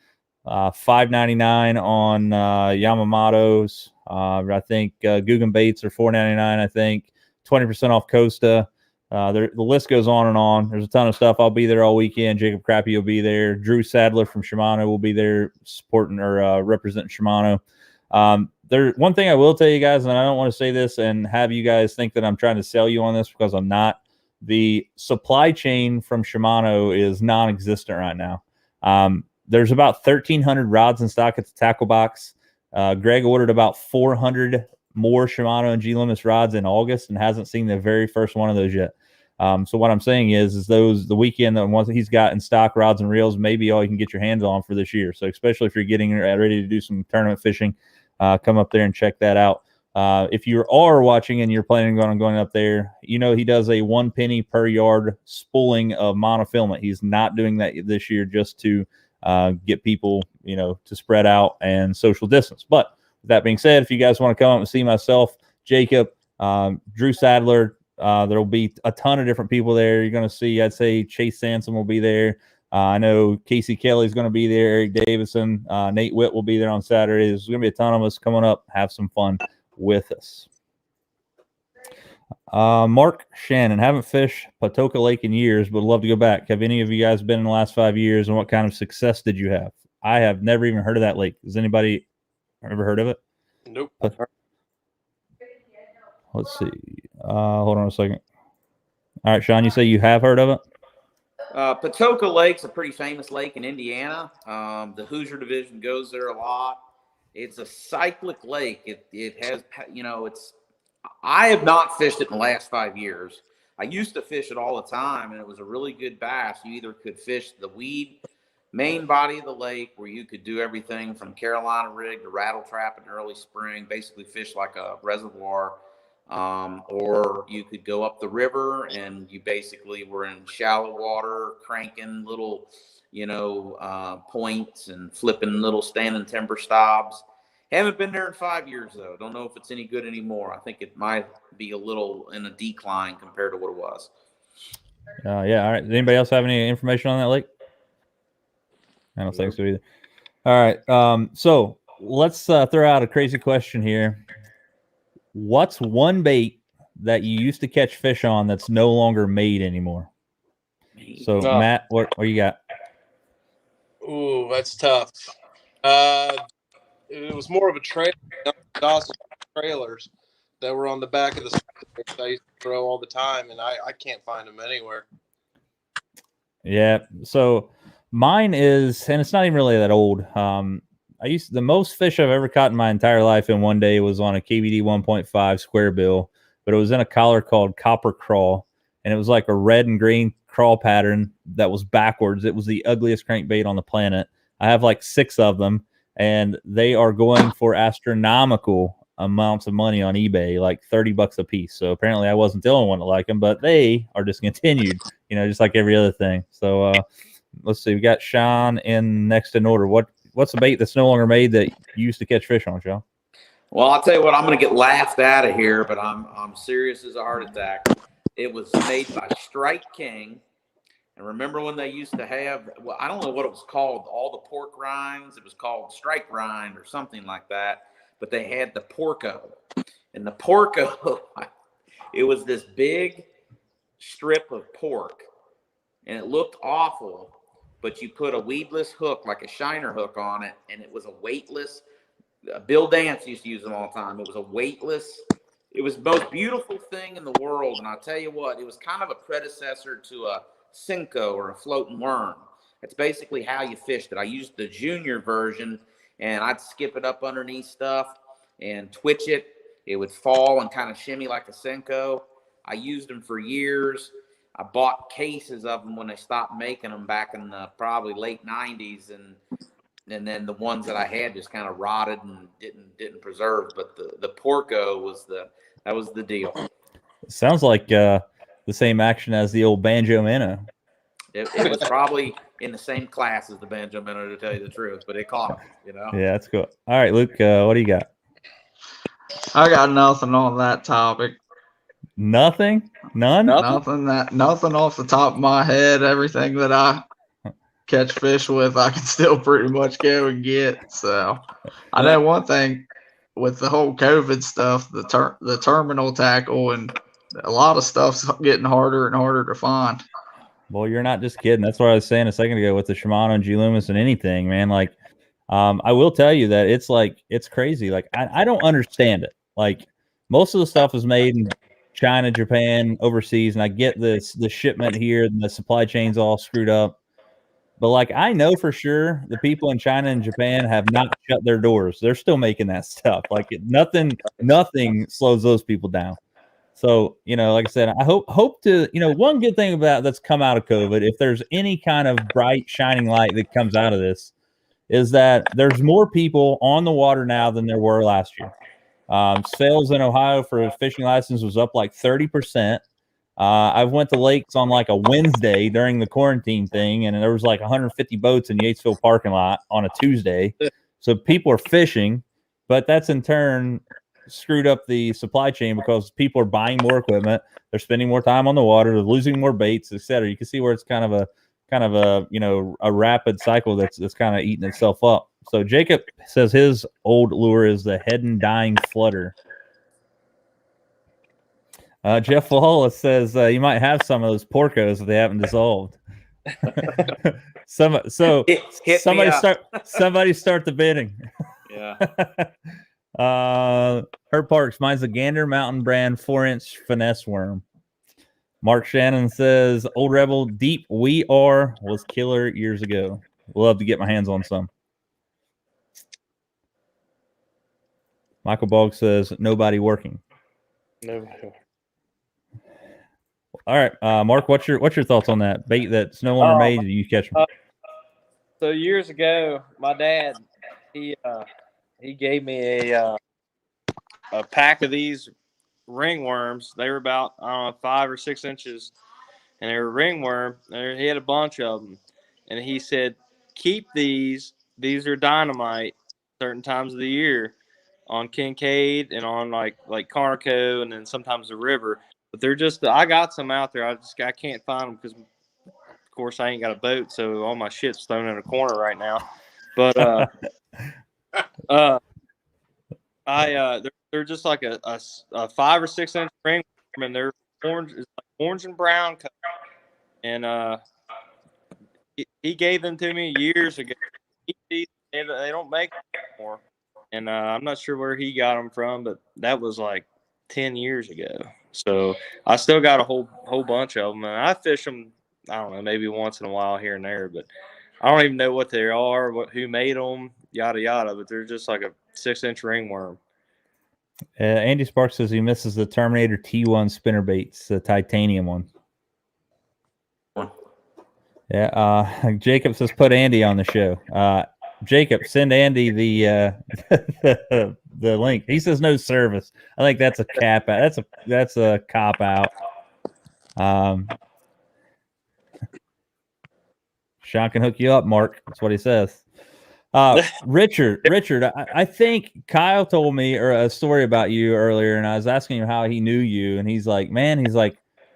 S1: $5.99 on Yamamoto's. I think Guggen baits are $4.99. I think 20% off Costa. The list goes on and on. There's a ton of stuff. I'll be there all weekend. Jacob Crappy will be there. Drew Sadler from Shimano will be there supporting or representing Shimano. One thing I will tell you guys, and I don't want to say this and have you guys think that I'm trying to sell you on this because I'm not. The supply chain from Shimano is non-existent right now. There's about 1,300 rods in stock at the Tackle Box. Greg ordered about 400 more Shimano and G Loomis rods in August and hasn't seen the very first one of those yet. So what I'm saying is the weekend, the ones that he's got in stock, rods and reels, maybe all you can get your hands on for this year. So especially if you're getting ready to do some tournament fishing, come up there and check that out. If you are watching and you're planning on going up there, he does a 1 penny per yard spooling of monofilament. He's not doing that this year just to get people, to spread out and social distance. But that being said, if you guys want to come up and see myself, Jacob, Drew Sadler, there'll be a ton of different people there. You're going to see, I'd say Chase Sansom will be there. I know Casey Kelly's going to be there. Eric Davison, Nate Witt will be there on Saturday. There's going to be a ton of us coming up. Have some fun with us. Mark Shannon, haven't fished Patoka Lake in years, but would love to go back. Have any of you guys been in the last 5 years, and what kind of success did you have? I have never even heard of that lake. Has anybody ever heard of it?
S2: Nope.
S1: Let's see. Hold on a second. All right, Sean, you say you have heard of it?
S5: Patoka Lake's a pretty famous lake in Indiana. The Hoosier Division goes there a lot. It's a cyclic lake. It has, I have not fished it in the last 5 years. I used to fish it all the time, and it was a really good bass. You either could fish the weed main body of the lake, where you could do everything from Carolina rig to rattle trap in early spring, basically fish like a reservoir, or you could go up the river and you basically were in shallow water, cranking little, points and flipping little standing timber stobs. Haven't been there in 5 years, though. Don't know if it's any good anymore. I think it might be a little in a decline compared to what it was.
S1: Yeah. All right. Does anybody else have any information on that lake? I don't think so either. All right. So let's throw out a crazy question here. What's one bait that you used to catch fish on that's no longer made anymore? So, Matt, what you got?
S2: Ooh, that's tough. It was more of a trailer, Dawson trailers that were on the back of the I used to throw all the time, and I can't find them anywhere.
S1: Yeah. So mine is, and it's not even really that old. The most fish I've ever caught in my entire life in one day was on a KVD 1.5 square bill, but it was in a collar called Copper Crawl, and it was like a red and green crawl pattern that was backwards. It was the ugliest crankbait on the planet. I have like 6 of them, and they are going for astronomical amounts of money on eBay, like $30 a piece. So apparently I wasn't the only one to like them, but they are discontinued, just like every other thing. So let's see. We got Sean in next in order. What's the bait that's no longer made that you used to catch fish on, Sean?
S5: Well, I'll tell you what, I'm going to get laughed out of here, but I'm serious as a heart attack. It was made by Strike King. And remember when they used to have, well, I don't know what it was called, all the pork rinds. It was called Strike Rind or something like that. But they had the Porco. And the Porco, it was this big strip of pork. And it looked awful. But you put a weedless hook, like a shiner hook on it. And it was a weightless. Bill Dance used to use them all the time. It was a weightless. It was the most beautiful thing in the world. And I'll tell you what, it was kind of a predecessor to a Cinco or a floating worm. That's basically how you fished it. I used the junior version, and I'd skip it up underneath stuff and twitch it. It would fall and kind of shimmy like a Cinco. I used them for years. I bought cases of them when they stopped making them back in the probably late 90s, and then the ones that I had just kind of rotted and didn't preserve. But the Porco was the deal.
S1: Sounds like the same action as the old Banjo Minnow.
S5: It was probably in the same class as the Banjo Minnow, to tell you the truth, but it caught me,
S1: Yeah, that's cool. All right, Luke, what do you got?
S3: I got nothing on that topic.
S1: Nothing? None?
S3: Nothing off the top of my head. Everything that I catch fish with, I can still pretty much go and get. So I know one thing with the whole COVID stuff, the terminal tackle and a lot of stuff's getting harder and harder to find.
S1: Well, you're not just kidding. That's what I was saying a second ago with the Shimano and G Loomis and anything, man. Like, I will tell you that it's crazy. Like, I don't understand it. Like, most of the stuff is made in China, Japan, overseas, and I get the shipment here and the supply chain's all screwed up. But like, I know for sure the people in China and Japan have not shut their doors. They're still making that stuff. Like, nothing slows those people down. So, like I said, I hope to, one good thing about that's come out of COVID, if there's any kind of bright shining light that comes out of this, is that there's more people on the water now than there were last year. Sales in Ohio for a fishing license was up like 30%. I went to lakes on like a Wednesday during the quarantine thing, and there was like 150 boats in Yatesville parking lot on a Tuesday. So people are fishing. but that's in turn screwed up the supply chain because people are buying more equipment, they're spending more time on the water, they're losing more baits, etc. You can see where it's kind of a a rapid cycle that's kind of eating itself up. So Jacob says his old lure is the head and dying flutter. Jeff Wallace says you might have some of those porcos if they haven't dissolved. Somebody start the bidding.
S5: Yeah.
S1: Herb Parks, mine's a Gander Mountain brand 4-inch finesse worm. Mark Shannon says Old Rebel Deep We Are was killer years ago. Love to get my hands on some. Michael Bogg says nobody working.
S4: No.
S1: All right, Mark, what's your thoughts on that bait that's no longer made? Do you catch them?
S4: So years ago, my dad he gave me a pack of these ringworms. They were about 5 or 6 inches, and they were ringworm. He had a bunch of them, and he said, "Keep these. These are dynamite. Certain times of the year, on Kincaid and on like Carnico, and then sometimes the river. But they're just I got some out there. I can't find them because, of course, I ain't got a boat, so all my shit's thrown in a corner right now. But they're just like a 5 or 6 inch ringworm, and they're orange. It's like orange and brown color. And he gave them to me years ago. They don't make them anymore. And I'm not sure where he got them from, but that was like 10 years ago. So I still got a whole bunch of them, and I fish them. I don't know, maybe once in a while here and there, but I don't even know what they are, who made them, yada yada. But they're just like a 6-inch ringworm.
S1: Andy Sparks says he misses the Terminator T1 spinner baits, the titanium one. Yeah. Jacob says put Andy on the show. Jacob, send Andy the the link. He says no service. I think that's a cap out. That's a cop out. Sean can hook you up, Mark. That's what he says. Richard, I think Kyle told me a story about you earlier, and I was asking him how he knew you, and he's like,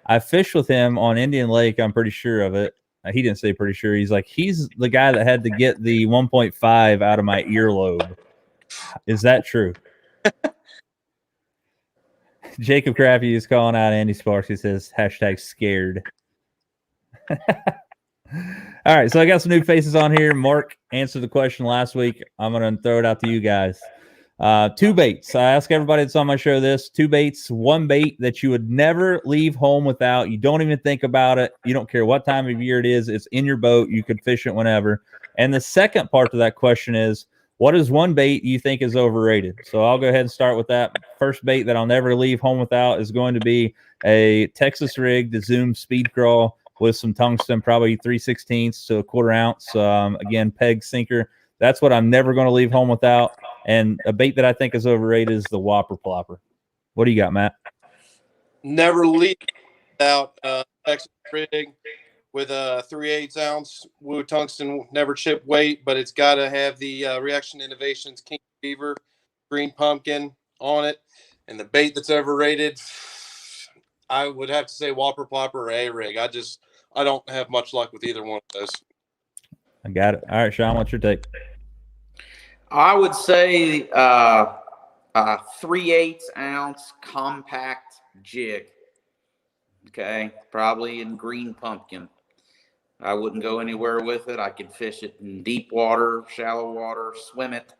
S1: I fished with him on Indian Lake. I'm pretty sure of it. He didn't say pretty sure. He's like, he's the guy that had to get the 1.5 out of my earlobe. Is that true? Jacob Crappy is calling out Andy Sparks. He says, #scared. All right, so I got some new faces on here. Mark answered the question last week. I'm going to throw it out to you guys. 2 baits. I ask everybody that's on my show this. 2 baits, 1 bait that you would never leave home without. You don't even think about it. You don't care what time of year it is. It's in your boat. You could fish it whenever. And the second part of that question is, what is 1 bait you think is overrated? So I'll go ahead and start with that. First bait that I'll never leave home without is going to be a Texas rig, the Zoom Speed Crawl with some tungsten, probably 3/16 to a 1/4 ounce. Again, peg sinker. That's what I'm never going to leave home without. And a bait that I think is overrated is the Whopper Plopper. What do you got, Matt?
S2: Never leave without Texas rig with a 3/8 ounce wood tungsten, never chip weight, but it's got to have the Reaction Innovations King Beaver green pumpkin on it. And the bait that's overrated, I would have to say Whopper Plopper or A-rig. I don't have much luck with either one of those.
S1: I got it. All right, Sean, what's your take?
S5: I would say a 3/8 ounce compact jig. Okay, probably in green pumpkin. I wouldn't go anywhere with it. I could fish it in deep water, shallow water, swim it,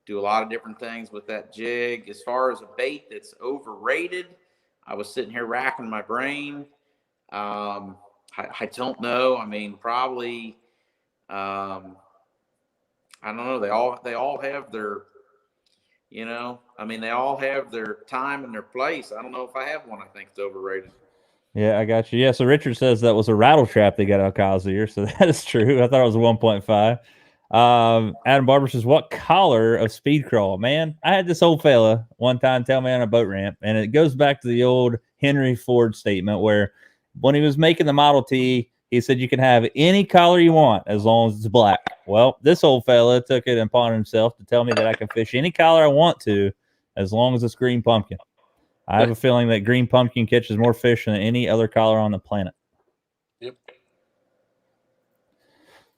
S5: do a lot of different things with that jig. As far as a bait that's overrated, I was sitting here racking my brain. I don't know. I mean, probably. I don't know. They all have their, they all have their time and their place. I don't know if I have one I think is overrated.
S1: Yeah, I got you. Yeah, so Richard says that was a rattle trap they got out of Kyle's ear, so that is true. I thought it was a 1.5. Adam Barber says, what collar of speed crawl? Man, I had this old fella one time tell me on a boat ramp, and it goes back to the old Henry Ford statement where when he was making the Model T, He said you can have any color you want as long as it's black. Well, this old fella took it upon himself to tell me that I can fish any color I want to as long as it's green pumpkin. I have a feeling that green pumpkin catches more fish than any other color on the planet.
S2: Yep.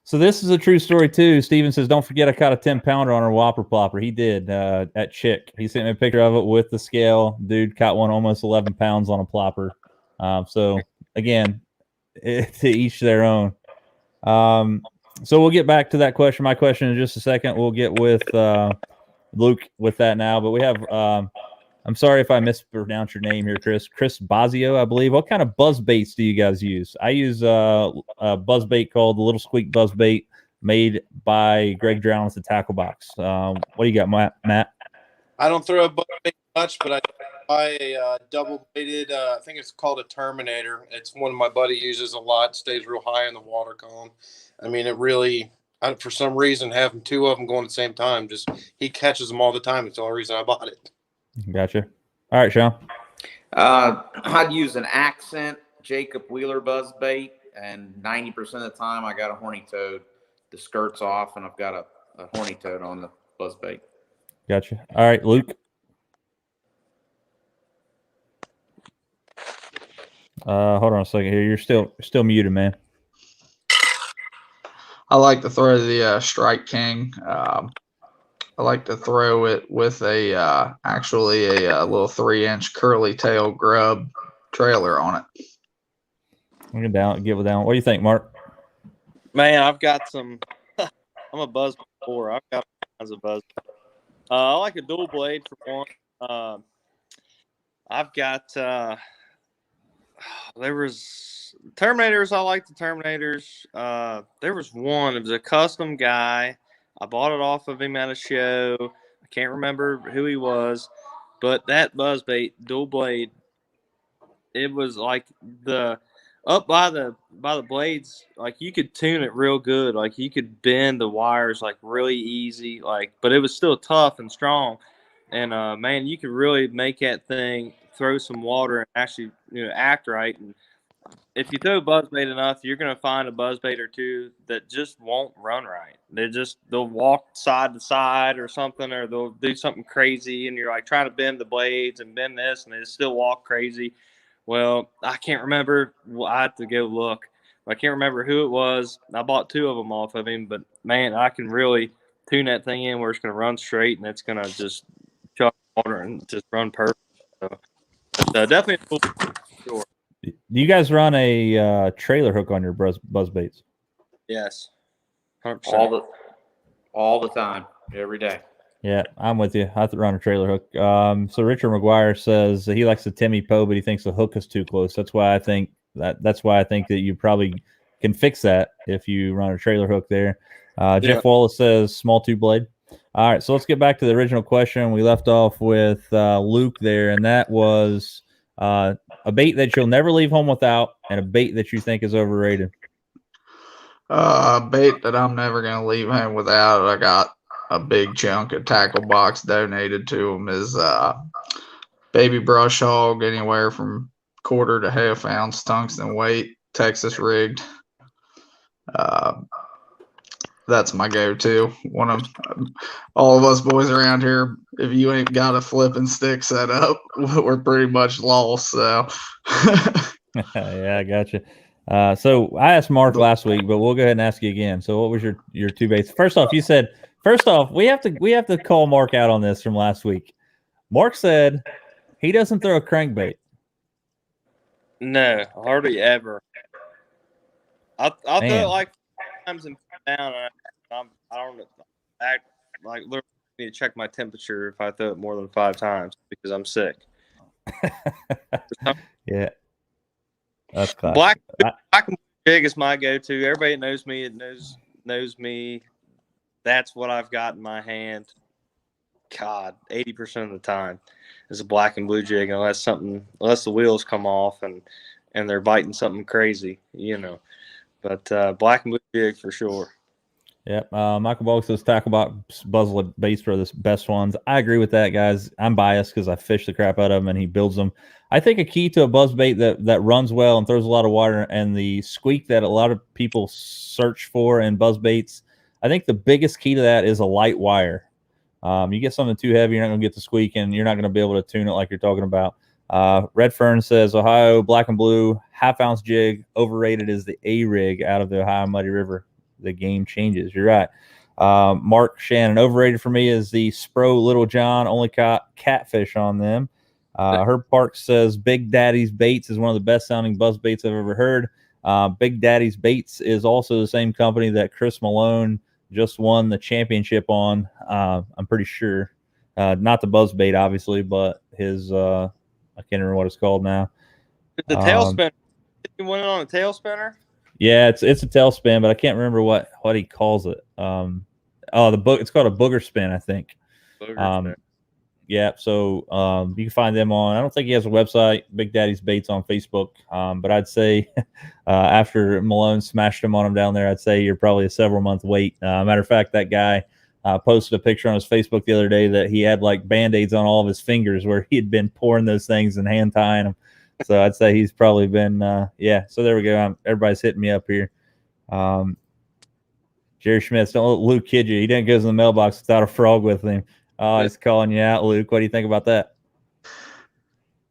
S1: So this is a true story too. Steven says, don't forget I caught a 10-pounder on our whopper plopper. He did at Chick. He sent me a picture of it with the scale. Dude caught one almost 11 pounds on a plopper. So again, to each their own. So we'll get back to that question. My question in just a second. We'll get with Luke with that now. But we have I'm sorry if I mispronounce your name here, Chris. Chris Bazio, I believe. What kind of buzz baits do you guys use? I use a buzz bait called the Little Squeak Buzz Bait, made by Greg Drown at the Tackle Box. What do you got, Matt?
S2: I don't throw a buzz bait much, but I buy a double-bladed, I think it's called a Terminator. It's one my buddy uses a lot. Stays real high in the water column. I mean, it really, for some reason, having two of them going at the same time, just he catches them all the time. It's the only reason I bought it.
S1: Gotcha. All right, Sean.
S5: I'd use an Accent Jacob Wheeler buzz bait, and 90% of the time I got a horny toad. The skirt's off, and I've got a horny toad on the buzz bait.
S1: Gotcha. All right, Luke. Hold on a second here. You're still muted, man.
S3: I like to throw the Strike King. I like to throw it with actually a little 3-inch curly tail grub trailer on it.
S1: Get down. What do you think, Mark?
S4: Man, I've got some. I'm a buzz before. I've got all kinds of buzz. I like a dual blade for one. I've got. There was Terminators. I like the Terminators. There was one. It was a custom guy. I bought it off of him at a show. I can't remember who he was, but that buzzbait dual blade, it was like up by the blades, like you could tune it real good. Like you could bend the wires like really easy, but it was still tough and strong. And man, you could really make that thing throw some water and actually act right. And if you throw buzzbait enough, you're going to find a buzzbait or two that just won't run right. They'll walk side to side or something, or they'll do something crazy, and you're like trying to bend the blades and bend this, and they still walk crazy. Well, I can't remember. I have to go look. I can't remember who it was. I bought two of them off of him, but man, I can really tune that thing in where it's going to run straight, and it's going to just chuck water and just run perfect. So definitely cool. Sure.
S1: Do you guys run a trailer hook on your buzz baits?
S4: Yes. 100%.
S5: All the time, every day.
S1: Yeah, I'm with you. I have to run a trailer hook. So Richard McGuire says he likes the Timmy Poe, but he thinks the hook is too close. That's why I think that you probably can fix that if you run a trailer hook there. Jeff Wallace says small two blade. All right, so let's get back to the original question. We left off with Luke there, and that was a bait that you'll never leave home without, and a bait that you think is overrated.
S3: A bait that I'm never going to leave home without, I got a big chunk of Tackle Box donated to them, is baby brush hog, anywhere from quarter to half ounce tungsten weight, Texas rigged. That's my go-to. One of all of us boys around here, if you ain't got a flipping stick set up, we're pretty much lost. So,
S1: yeah, I gotcha. So I asked Mark last week, but we'll go ahead and ask you again. So, what was your two baits? First off, we have to call Mark out on this from last week. Mark said he doesn't throw a crankbait.
S4: No, hardly ever. I'll throw it like times and down. I don't act like literally need to check my temperature if I throw it more than 5 times because I'm sick.
S1: Yeah, that's classic.
S4: Black and blue jig is my go-to. Everybody knows me. It knows me. That's what I've got in my hand. God, 80% of the time is a black and blue jig, unless the wheels come off and they're biting something crazy, But black and blue jig for sure.
S1: Yep. Michael Bog says tackle box Buzzbaits are the best ones. I agree with that, guys. I'm biased because I fish the crap out of him and he builds them. I think a key to a buzzbait that runs well and throws a lot of water and the squeak that a lot of people search for in buzzbaits, I think the biggest key to that is a light wire. You get something too heavy, you're not going to get the squeak and you're not going to be able to tune it like you're talking about. Red Fern says Ohio Black and Blue half-ounce jig overrated is the A-rig out of the Ohio Muddy River. The game changes. You're right. Mark Shannon, overrated for me is the Spro Little John, only caught catfish on them. Herb Parks says Big Daddy's Baits is one of the best sounding buzz baits I've ever heard. Big Daddy's Baits is also the same company that Chris Malone just won the championship on. I'm pretty sure. Not the buzz bait, obviously, but his, I can't remember what it's called now.
S4: The tail spinner. You went on a tail spinner?
S1: Yeah, it's a tailspin, but I can't remember what he calls it. It's called a booger spin, I think. Yeah, so you can find them on. I don't think he has a website. Big Daddy's Baits on Facebook, but I'd say after Malone smashed him on him down there, I'd say you're probably a several month wait. Matter of fact, that guy posted a picture on his Facebook the other day that he had like Band-Aids on all of his fingers where he had been pouring those things and hand tying them. So I'd say he's probably been, So there we go. Everybody's hitting me up here. Jerry Schmitz, don't let Luke kid you. He didn't go to the mailbox without a frog with him. Oh, he's calling you out, Luke. What do you think about that?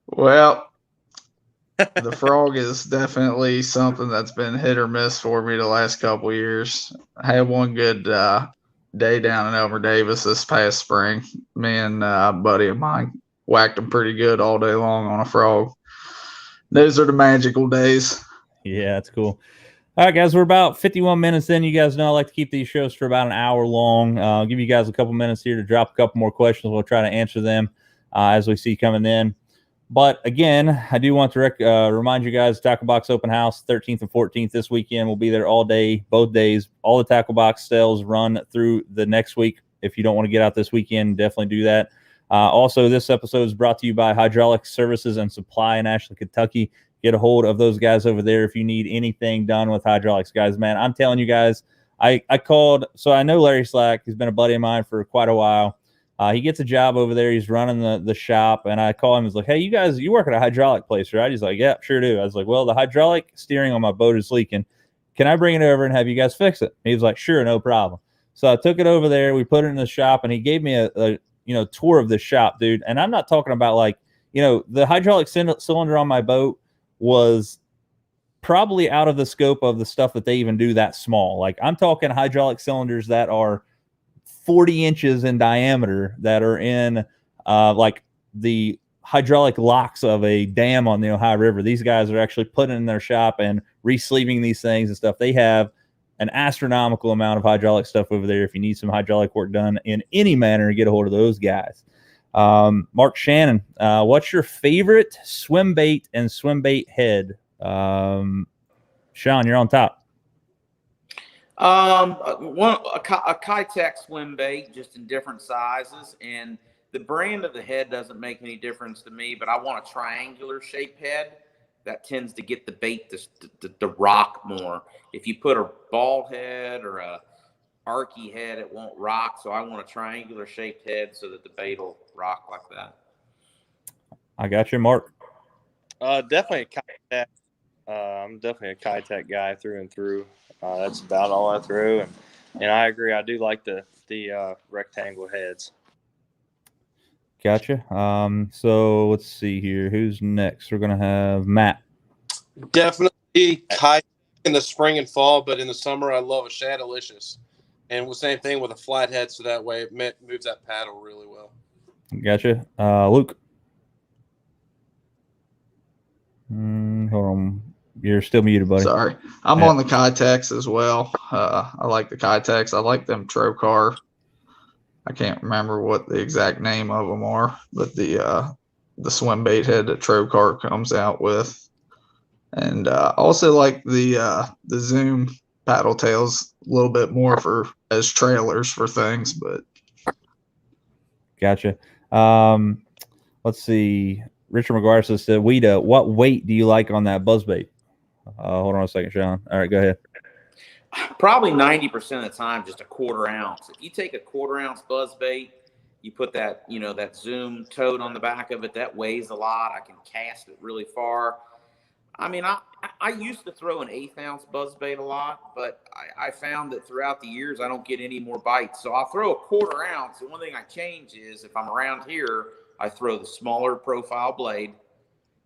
S3: Well, the frog is definitely something that's been hit or miss for me the last couple of years. I had one good day down in Elmer Davis this past spring. Me and a buddy of mine whacked him pretty good all day long on a frog. Those are the magical days.
S1: Yeah, that's cool. All right, guys, we're about 51 minutes in. You guys know I like to keep these shows for about an hour long. I'll give you guys a couple minutes here to drop a couple more questions. We'll try to answer them as we see coming in. But again, I do want to remind you guys, Tackle Box Open House, 13th and 14th this weekend. We'll be there all day, both days. All the Tackle Box sales run through the next week. If you don't want to get out this weekend, definitely do that. Also, this episode is brought to you by Hydraulic Services and Supply in Ashland, Kentucky. Get a hold of those guys over there if you need anything done with hydraulics, guys. Man, I'm telling you guys, I called. So I know Larry Slack. He's been a buddy of mine for quite a while. He gets a job over there. He's running the shop. And I call him. He's like, hey, you work at a hydraulic place, right? He's like, yeah, sure do. I was like, well, the hydraulic steering on my boat is leaking. Can I bring it over and have you guys fix it? He was like, sure, no problem. So I took it over there. We put it in the shop, and he gave me a tour of the shop, dude. And I'm not talking about like, the hydraulic cylinder on my boat was probably out of the scope of the stuff that they even do that small. Like I'm talking hydraulic cylinders that are 40 inches in diameter that are in like the hydraulic locks of a dam on the Ohio River. These guys are actually putting in their shop and re-sleeving these things and stuff. They have an astronomical amount of hydraulic stuff over there. If you need some hydraulic work done in any manner, get a hold of those guys. Mark Shannon, what's your favorite swim bait and swim bait head? Sean, you're on top.
S5: A Kitech swim bait, just in different sizes, and the brand of the head doesn't make any difference to me, but I want a triangular shaped head that tends to get the bait to rock more. If you put a ball head or a archy head, it won't rock. So I want a triangular shaped head so that the bait will rock like that. I
S1: got you, Mark.
S4: Definitely a Kitech. I'm definitely a Kitech guy through and through. That's about all I throw, and I agree. I do like the rectangle heads.
S1: Gotcha. So let's see here. Who's next? We're gonna have Matt.
S2: Definitely Kitech in the spring and fall, but in the summer I love a Shadowlicious. And the same thing with a flat head, so that way it moves that paddle really well.
S1: Gotcha. Luke. Hold on. You're still muted, buddy.
S3: Sorry. I'm on the Kitechs as well. I like the Kitechs. I like them Trocar. I can't remember what the exact name of them are, but the swim bait head that Trocar comes out with. And also like the Zoom paddle tails a little bit more for as trailers for things, but
S1: gotcha. Let's see. Richard McGuire says, Weeda, what weight do you like on that buzzbait? Hold on a second, Sean. All right, go ahead.
S5: probably 90% of the time, just a 1/4 ounce. If you take a 1/4 ounce buzzbait, you put that, that zoom toad on the back of it, that weighs a lot. I can cast it really far. I mean, I used to throw an 1/8 ounce buzzbait a lot, but I found that throughout the years, I don't get any more bites. So I'll throw a 1/4 ounce. The one thing I change is if I'm around here, I throw the smaller profile blade.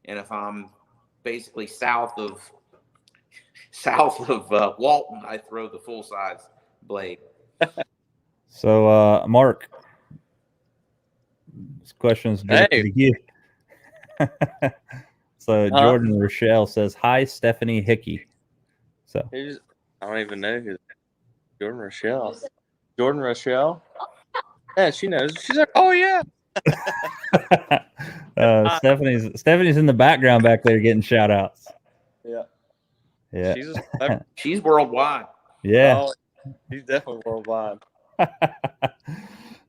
S5: And if I'm basically south of Walton, I throw the full size blade.
S1: So, Mark, this question's directed to you. So Jordan Rochelle says, "Hi, Stephanie Hickey." So
S7: I don't even know who Jordan Rochelle. Jordan Rochelle? Yeah, she knows. She's like, "Oh yeah."
S1: Stephanie's in the background back there getting shout outs.
S7: Yeah.
S5: She's worldwide.
S1: Yeah.
S7: Oh, she's definitely worldwide.
S1: All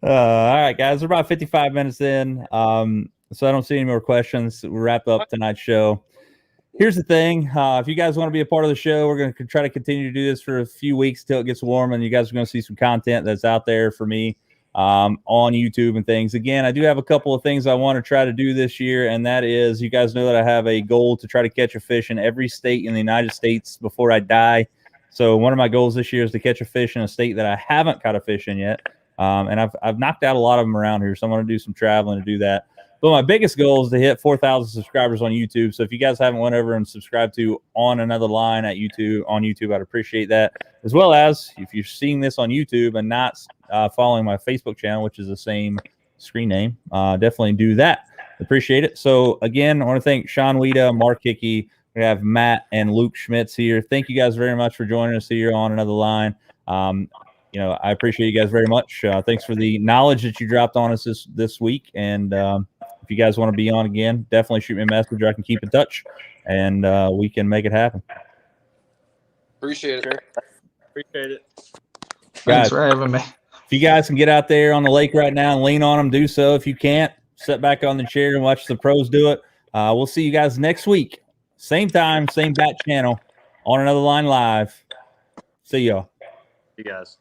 S1: right, guys, we're about 55 minutes in. So I don't see any more questions. We'll wrap up tonight's show. Here's the thing. If you guys want to be a part of the show, we're going to try to continue to do this for a few weeks till it gets warm, and you guys are going to see some content that's out there for me on YouTube and things. Again, I do have a couple of things I want to try to do this year, and that is, you guys know that I have a goal to try to catch a fish in every state in the United States before I die. So one of my goals this year is to catch a fish in a state that I haven't caught a fish in yet. And I've knocked out a lot of them around here, so I'm going to do some traveling to do that. But my biggest goal is to hit 4,000 subscribers on YouTube. So if you guys haven't went over and subscribed to On Another Line on YouTube, I'd appreciate that. As well as if you're seeing this on YouTube and not following my Facebook channel, which is the same screen name, definitely do that. Appreciate it. So again, I want to thank Sean Weeda, Mark Hickey. We have Matt and Luke Schmitz here. Thank you guys very much for joining us here on Another Line. I appreciate you guys very much. Thanks for the knowledge that you dropped on us this week. And if you guys want to be on again, definitely shoot me a message, or I can keep in touch, and we can make it happen.
S2: Appreciate it.
S7: Appreciate it.
S3: Thanks for having me.
S1: If you guys can get out there on the lake right now and lean on them, do so. If you can't, sit back on the chair and watch the pros do it. We'll see you guys next week. Same time, same bat channel, on Another Line Live. See y'all.
S7: You guys.